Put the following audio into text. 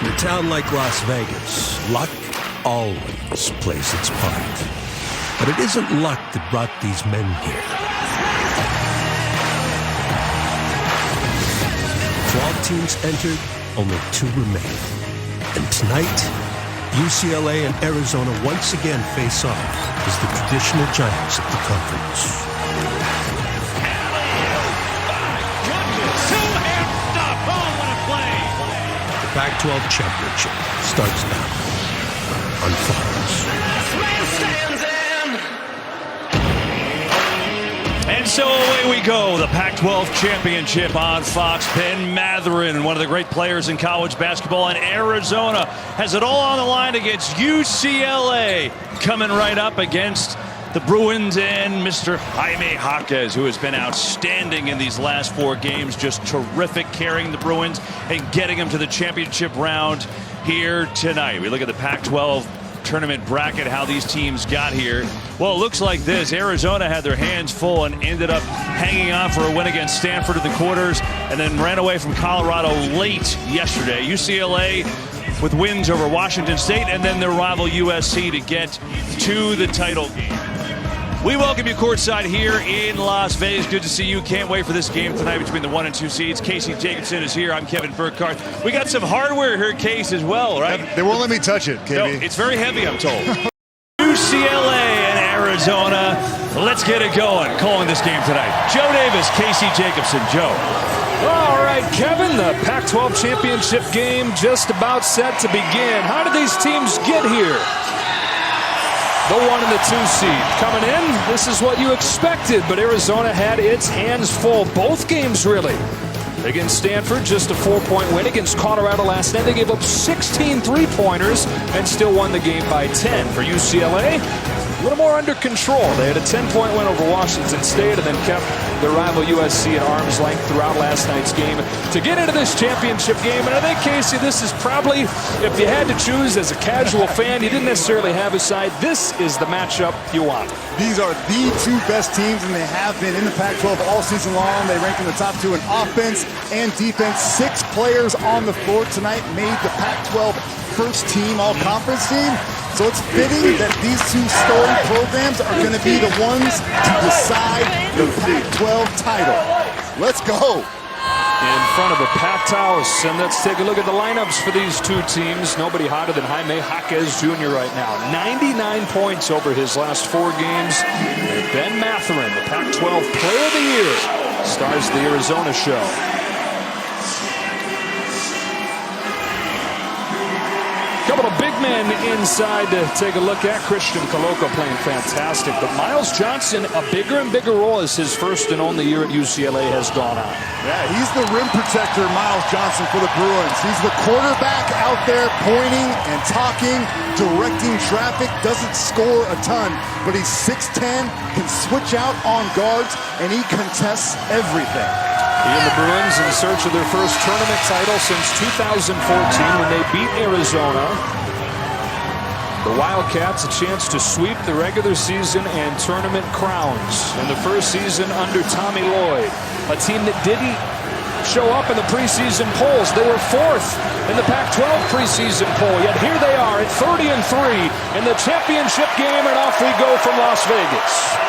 In a town like Las Vegas, luck always plays its part. But it isn't luck that brought these men here. 12 teams entered, only 2 remain. And tonight, UCLA and Arizona once again face off as the traditional giants of the conference. The Pac-12 Championship starts now on Fox. And so away we go. The Pac-12 Championship on Fox. Ben Mathurin, one of the great players in college basketball, and Arizona has it all on the line against UCLA, coming right up against the Bruins and Mr. Jaime Jaquez, who has been outstanding in these last 4 games. Just terrific carrying the Bruins and getting them to the championship round here tonight. We look at the Pac-12 tournament bracket, how these teams got here. Well, it looks like this. Arizona had their hands full and ended up hanging on for a win against Stanford in the quarters, and then ran away from Colorado late yesterday. UCLA with wins over Washington State, and then their rival USC to get to the title game. We welcome you courtside here in Las Vegas. Good to see you. Can't wait for this game tonight between the 1 and 2 seeds. Casey Jacobson is here. I'm Kevin Burkhardt. We got some hardware here, Case, as well, right? They won't let me touch it, KB. No, it's very heavy, I'm told. UCLA and Arizona. Let's get it going. Calling this game tonight, Joe Davis, Casey Jacobson. Joe. All right, Kevin, the Pac-12 Championship game just about set to begin. How did these teams get here? The 1 and the 2 seed coming in. This is what you expected, but Arizona had its hands full. Both games, really. Against Stanford, just a 4-point win. Against Colorado last night, they gave up 16 3-pointers and still won the game by 10. For UCLA, a little more under control. They had a 10-point win over Washington State and then kept their rival USC at arm's length throughout last night's game to get into this championship game. And I think, Casey, this is probably, if you had to choose as a casual fan, you didn't necessarily have a side, this is the matchup you want. These are the 2 best teams, and they have been in the Pac-12 all season long. They rank in the top 2 in offense and defense. 6 players on the floor tonight made the Pac-12 first team all-conference team. So it's fitting that these 2 storied programs are going to be the ones to decide the Pac-12 title. Let's go. In front of a packed house, and let's take a look at the lineups for these 2 teams. Nobody hotter than Jaime Jaquez Jr. right now. 99 points over his last 4 games. And Ben Mathurin, the Pac-12 Player of the Year, stars the Arizona show. Couple of big men inside to take a look at. Christian Coloco playing fantastic, but Miles Johnson, a bigger and bigger role as his first and only year at UCLA has gone on. Yeah, he's the rim protector, Miles Johnson, for the Bruins. He's the quarterback out there pointing and talking, directing traffic, doesn't score a ton, but he's 6'10", can switch out on guards, and he contests everything. He and the Bruins in search of their first tournament title since 2014 when they beat Arizona. The Wildcats a chance to sweep the regular season and tournament crowns in the first season under Tommy Lloyd. A team that didn't show up in the preseason polls. They were 4th in the Pac-12 preseason poll, yet here they are at 30-3 in the championship game, and off we go from Las Vegas.